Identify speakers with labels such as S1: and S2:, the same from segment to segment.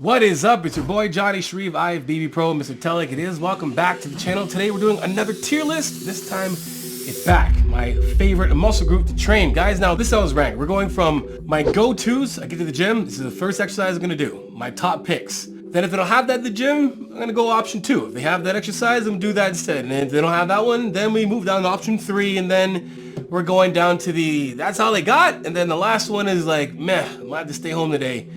S1: What is up? It's your boy Johnny Shreve, IFBB Pro, Mr. Telek. It is. Welcome back to the channel. Today we're doing another tier list. This time it's back. My favorite muscle group to train. Guys, now this is how it's ranked. We're going from my go-tos. I get to the gym. This is the first exercise I'm going to do. My top picks. Then if they don't have that at the gym, I'm going to go option 2. If they have that exercise, I'm going to do that instead. And if they don't have that one, then we move down to option 3. And then we're going down to the, that's all they got. And then the last one is like, meh, I might have to stay home today.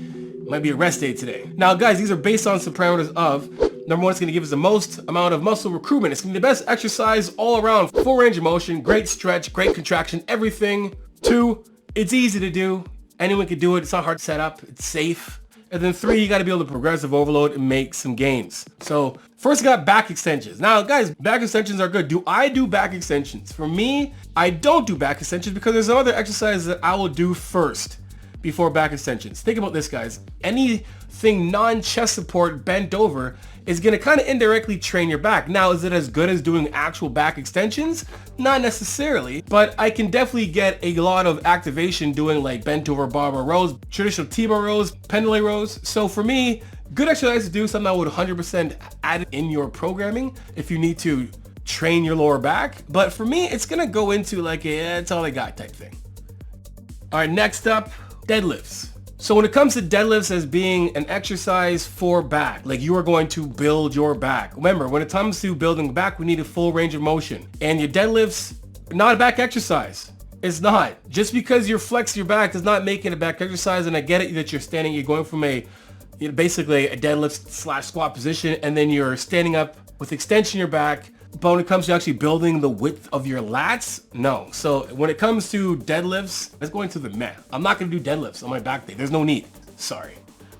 S1: Might be a rest day today. Now guys, these are based on some parameters of, number one, it's going to give us the most amount of muscle recruitment. It's going to be the best exercise all around. Full range of motion, great stretch, great contraction, everything. 2, it's easy to do. Anyone can do it. It's not hard to set up. It's safe. And then 3, you got to be able to progressive overload and make some gains. So first got back extensions. Now guys, back extensions are good. Do I do back extensions? For me, I don't do back extensions because there's other exercises that I will do first before back extensions. Think about this, guys. Anything non-chest support bent over is going to kind of indirectly train your back. Now, is it as good as doing actual back extensions? Not necessarily, but I can definitely get a lot of activation doing like bent over barbell rows, traditional T-bar rows, pendulum rows. So for me, good exercise to do, something I would 100% add in your programming if you need to train your lower back. But for me, it's going to go into like a, that's all I got type thing. All right, next up, deadlifts. So when it comes to deadlifts as being an exercise for back, like you are going to build your back. Remember, when it comes to building back, we need a full range of motion. And your deadlifts, not a back exercise. It's not. Just because you're flexing your back does not make it a back exercise. And I get it that you're standing, you're going from basically a deadlift / squat position, and then you're standing up with extension in your back. But when it comes to actually building the width of your lats, no. So when it comes to deadlifts, let's go into the meh. I'm not going to do deadlifts on my back day. There's no need. Sorry.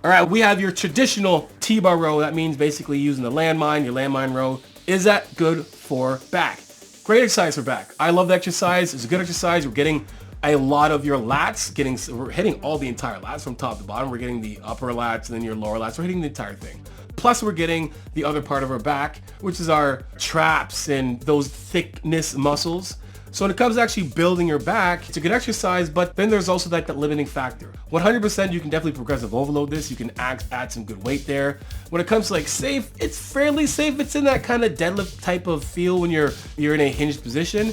S1: All right, we have your traditional T-bar row. That means basically using the landmine, your landmine row. Is that good for back? Great exercise for back. I love the exercise. It's a good exercise. We're getting a lot of your lats. We're hitting all the entire lats from top to bottom. We're getting the upper lats and then your lower lats. We're hitting the entire thing. Plus we're getting the other part of our back, which is our traps and those thickness muscles. So when it comes to actually building your back, it's a good exercise, but then there's also like that limiting factor. 100% you can definitely progressive overload this. You can add some good weight there. When it comes to like safe, it's fairly safe. It's in that kind of deadlift type of feel when you're in a hinged position.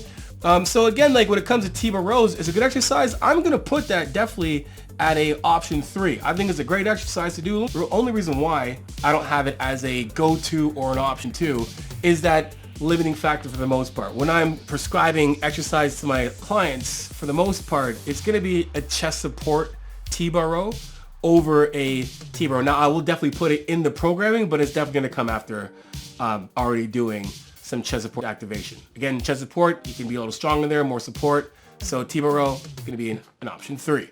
S1: So again, like when it comes to T-bar rows, it's a good exercise. I'm going to put that definitely at a option 3. I think it's a great exercise to do. The only reason why I don't have it as a go-to or an option 2 is that limiting factor for the most part. When I'm prescribing exercise to my clients, for the most part, it's going to be a chest support T-bar row over a T-bar row. Now, I will definitely put it in the programming, but it's definitely going to come after already doing some chest support activation. Again, chest support, you can be a little stronger there, more support. So T-bar row is going to be an option 3.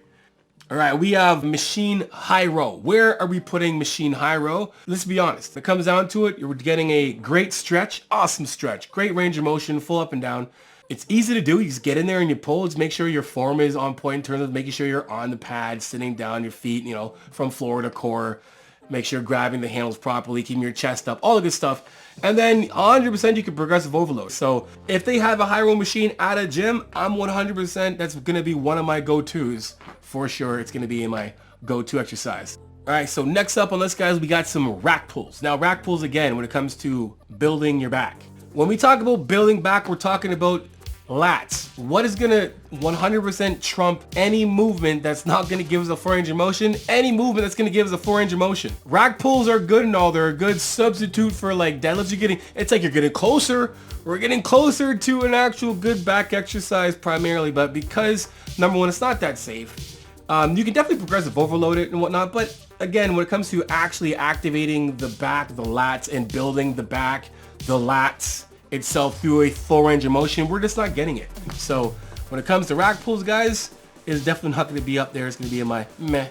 S1: All right, we have machine high row. Where are we putting machine high row? Let's be honest. It comes down to it, you're getting a great stretch, awesome stretch, great range of motion, full up and down. It's easy to do. You just get in there and you pull. Just make sure your form is on point in terms of making sure you're on the pad, sitting down, your feet, from floor to core. Make sure you're grabbing the handles properly, keeping your chest up, all the good stuff. And then 100% you can progressive overload. So if they have a high row machine at a gym, I'm 100%, that's going to be one of my go-tos. For sure, it's going to be in my go-to exercise. All right, so next up on this, guys, we got some rack pulls. Now, rack pulls, again, when it comes to building your back. When we talk about building back, we're talking about lats. What is going to 100% trump any movement that's not going to give us a full range of motion? Any movement that's going to give us a full range of motion. Rack pulls are good and all. They're a good substitute for like deadlifts. It's like you're getting closer. We're getting closer to an actual good back exercise primarily, but because, number one, it's not that safe. You can definitely progressive overload it and whatnot, but again, when it comes to actually activating the back, the lats, and building the back, the lats itself through a full range of motion, we're just not getting it. So when it comes to rack pulls, guys, it's definitely not going to be up there. It's going to be in my meh.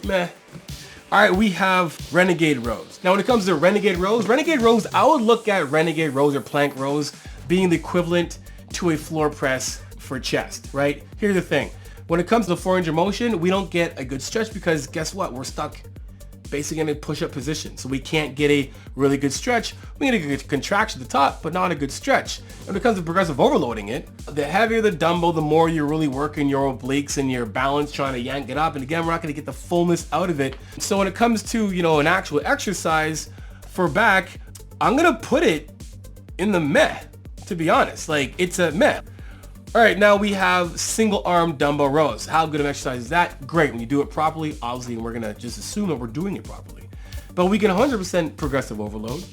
S1: All right, we have renegade rows. Now when it comes to renegade rows, I would look at renegade rows or plank rows being the equivalent to a floor press for chest, right? Here's the thing. When it comes to the full range of motion, we don't get a good stretch because guess what? We're stuck basically in a push-up position. So we can't get a really good stretch. We get a good contraction at the top, but not a good stretch. And when it comes to progressive overloading it, the heavier the dumbbell, the more you're really working your obliques and your balance, trying to yank it up. And again, we're not going to get the fullness out of it. So when it comes to, an actual exercise for back, I'm going to put it in the meh, to be honest. Like, it's a meh. All right, now we have single arm dumbbell rows. How good of an exercise is that? Great. When you do it properly, obviously, we're gonna just assume that we're doing it properly. But we can 100% progressive overload.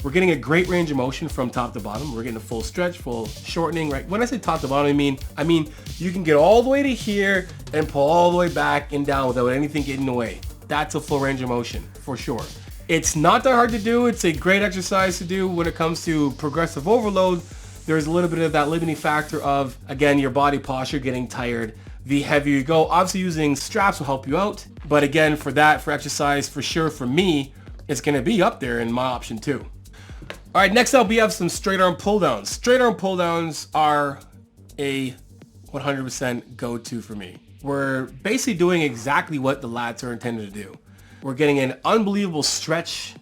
S1: We're getting a great range of motion from top to bottom. We're getting a full stretch, full shortening, right? When I say top to bottom, I mean you can get all the way to here and pull all the way back and down without anything getting in the way. That's a full range of motion, for sure. It's not that hard to do. It's a great exercise to do when it comes to progressive overload. There's a little bit of that limiting factor of, again, your body posture getting tired. The heavier you go, obviously using straps will help you out. But again, for exercise, for sure, for me, it's going to be up there in my option too. All right, next up, we have some straight arm pull downs. Straight arm pull downs are a 100% go-to for me. We're basically doing exactly what the lats are intended to do. We're getting an unbelievable stretch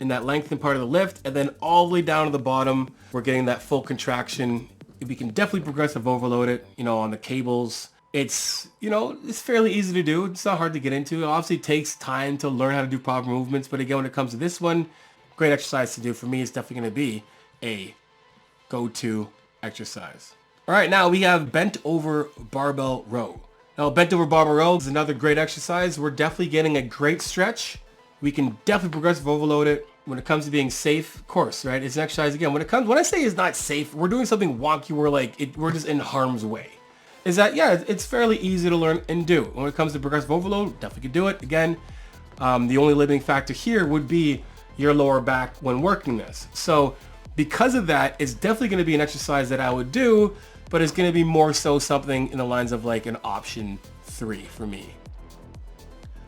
S1: in that lengthened part of the lift, and then all the way down to the bottom, we're getting that full contraction. We can definitely progressive overload it, on the cables. It's, it's fairly easy to do. It's not hard to get into. It obviously takes time to learn how to do proper movements, but again, when it comes to this one, great exercise to do. For me, it's definitely going to be a go-to exercise. All right, now we have bent over barbell row. Now, bent over barbell row is another great exercise. We're definitely getting a great stretch. We can definitely progressive overload it. When it comes to being safe, of course, right? It's an exercise again. When I say it's not safe, we're doing something wonky where we're just in harm's way. Is that, yeah, it's fairly easy to learn and do. When it comes to progressive overload, definitely can do it. Again, the only limiting factor here would be your lower back when working this. So because of that, it's definitely going to be an exercise that I would do, but it's going to be more so something in the lines of like an option 3 for me.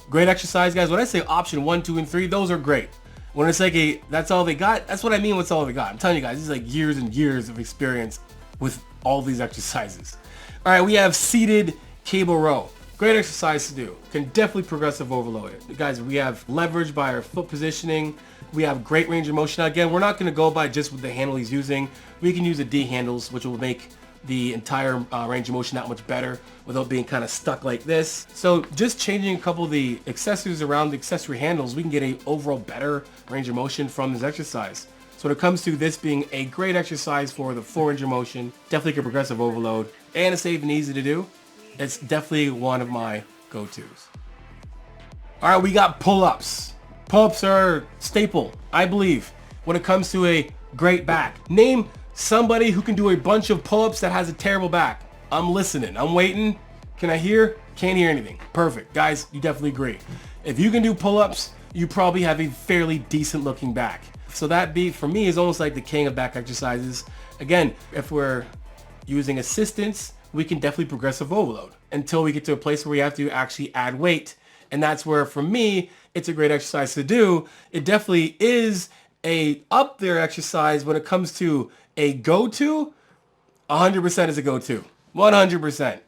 S1: Great exercise, guys. When I say option 1, 2, and 3, those are great. When it's like that's all they got, that's what I mean, what's all they got. I'm telling you guys, this is like years and years of experience with all these exercises. All right, we have seated cable row. Great exercise to do. Can definitely progressive overload it. Guys, we have leverage by our foot positioning. We have great range of motion. Now, again, we're not going to go by just with the handle he's using. We can use the D handles, which will make the entire range of motion that much better without being kind of stuck like this. So just changing a couple of the accessories around the accessory handles, we can get a overall better range of motion from this exercise. So when it comes to this being a great exercise for the full range of motion, definitely a progressive overload, and it's safe and easy to do, it's definitely one of my go-tos. All right, we got pull-ups. Pull-ups are staple, I believe, when it comes to a great back. Name somebody who can do a bunch of pull-ups that has a terrible back. I'm listening. I'm waiting. Can I hear? Can't hear anything. Perfect. Guys, you definitely agree. If you can do pull-ups, you probably have a fairly decent looking back. So that for me is almost like the king of back exercises. Again, if we're using assistance, we can definitely progressive overload until we get to a place where we have to actually add weight. And that's where, for me, it's a great exercise to do. It definitely is a up there exercise when it comes to a go-to. 100% is a go-to. 100%.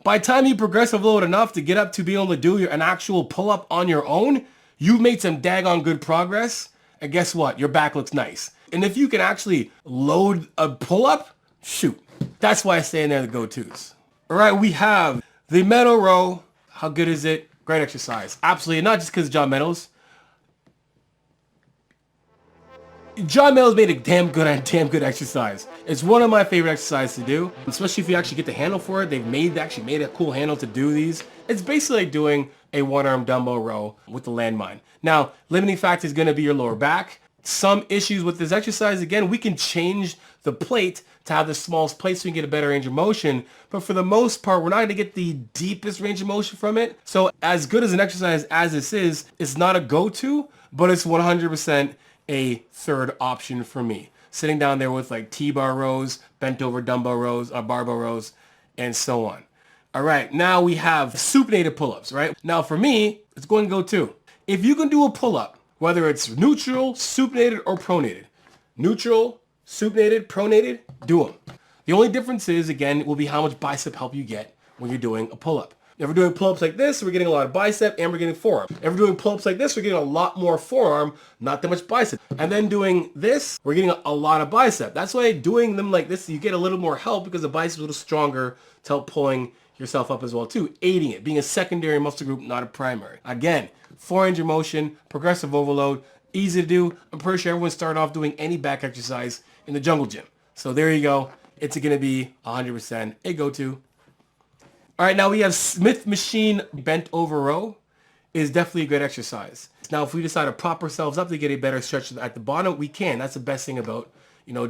S1: By the time you progressive load enough to get up to be able to do an actual pull-up on your own, you've made some daggone good progress. And guess what? Your back looks nice. And if you can actually load a pull-up, shoot. That's why I stay in there the go-tos. All right, we have the meadow row. How good is it? Great exercise. Absolutely. Not just because John Meadows. John Meadows made a damn good exercise. It's one of my favorite exercises to do, especially if you actually get the handle for it. They've actually made a cool handle to do these. It's basically like doing a one-arm dumbbell row with the landmine. Now, limiting factor is going to be your lower back. Some issues with this exercise, again, we can change the plate to have the smallest plate so we can get a better range of motion. But for the most part, we're not going to get the deepest range of motion from it. So as good as an exercise as this is, it's not a go-to, but it's 100% a third option for me. Sitting down there with like T-bar rows, bent over dumbbell rows, barbell rows, and so on. All right, now we have supinated pull-ups, right? Now for me, it's going to go to. If you can do a pull-up, whether it's neutral, supinated, or pronated. Neutral, supinated, pronated, do them. The only difference is, again, will be how much bicep help you get when you're doing a pull-up. If we're doing pull-ups like this, we're getting a lot of bicep and we're getting forearm. If we're doing pull-ups like this, we're getting a lot more forearm, not that much bicep. And then doing this, we're getting a lot of bicep. That's why doing them like this, you get a little more help because the bicep's a little stronger to help pulling yourself up as well too, aiding it, being a secondary muscle group, not a primary. Again, 4-range of motion, progressive overload, easy to do. I'm pretty sure everyone started off doing any back exercise in the jungle gym. So there you go. It's going to be 100% a go-to. All right, now we have Smith machine bent over row is definitely a good exercise. Now, if we decide to prop ourselves up to get a better stretch at the bottom, we can. That's the best thing about,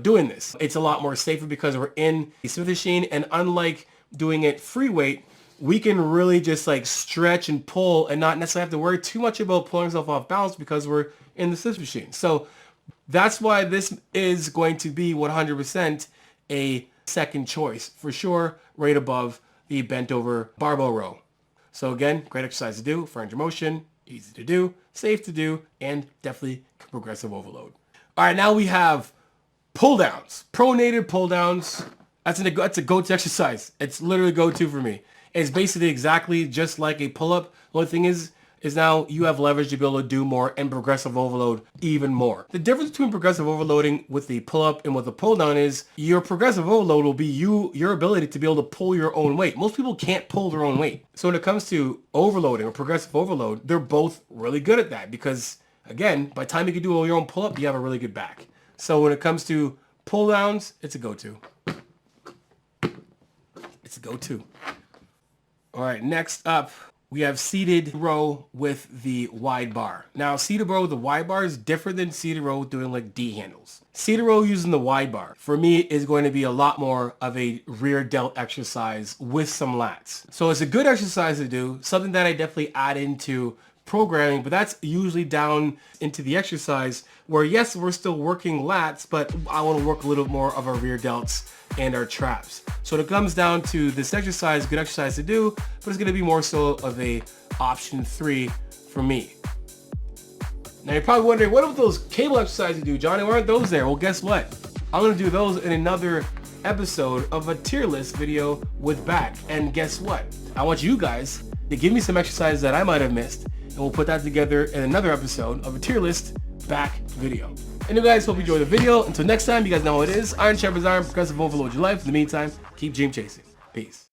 S1: doing this. It's a lot more safer because we're in the Smith machine, and unlike doing it free weight, we can really just like stretch and pull and not necessarily have to worry too much about pulling ourselves off balance because we're in the Smith machine. So that's why this is going to be 100% a second choice for sure, right above the bent over barbell row. So again, great exercise to do, 4-range of motion, easy to do, safe to do, and definitely progressive overload. All right, now we have pull downs, pronated pull downs. That's a go-to exercise. It's literally go-to for me. It's basically exactly just like a pull-up. The only thing is now you have leverage to be able to do more and progressive overload even more. The difference between progressive overloading with the pull-up and with the pull-down is your progressive overload will be your ability to be able to pull your own weight. Most people can't pull their own weight. So when it comes to overloading or progressive overload, they're both really good at that because, again, by the time you can do your own pull-up, you have a really good back. So when it comes to pull-downs, it's a go-to. It's a go-to. All right, next up, we have seated row with the wide bar. Now, seated row with the wide bar is different than seated row doing like D handles. Seated row using the wide bar, for me, is going to be a lot more of a rear delt exercise with some lats. So it's a good exercise to do, something that I definitely add into programming, but that's usually down into the exercise where, yes, we're still working lats, but I want to work a little more of our rear delts and our traps. So it comes down to this exercise, good exercise to do, but it's going to be more so of a option 3 for me. Now you're probably wondering, what about those cable exercises you do, Johnny? Why aren't those there? Well, guess what? I'm going to do those in another episode of a tier list video with back. And guess what? I want you guys to give me some exercises that I might have missed, and we'll put that together in another episode of a tier list back video. And you guys, hope you enjoyed the video. Until next time, you guys know what it is. Iron sharpens iron, progressive overload your life. In the meantime, keep dream chasing. Peace.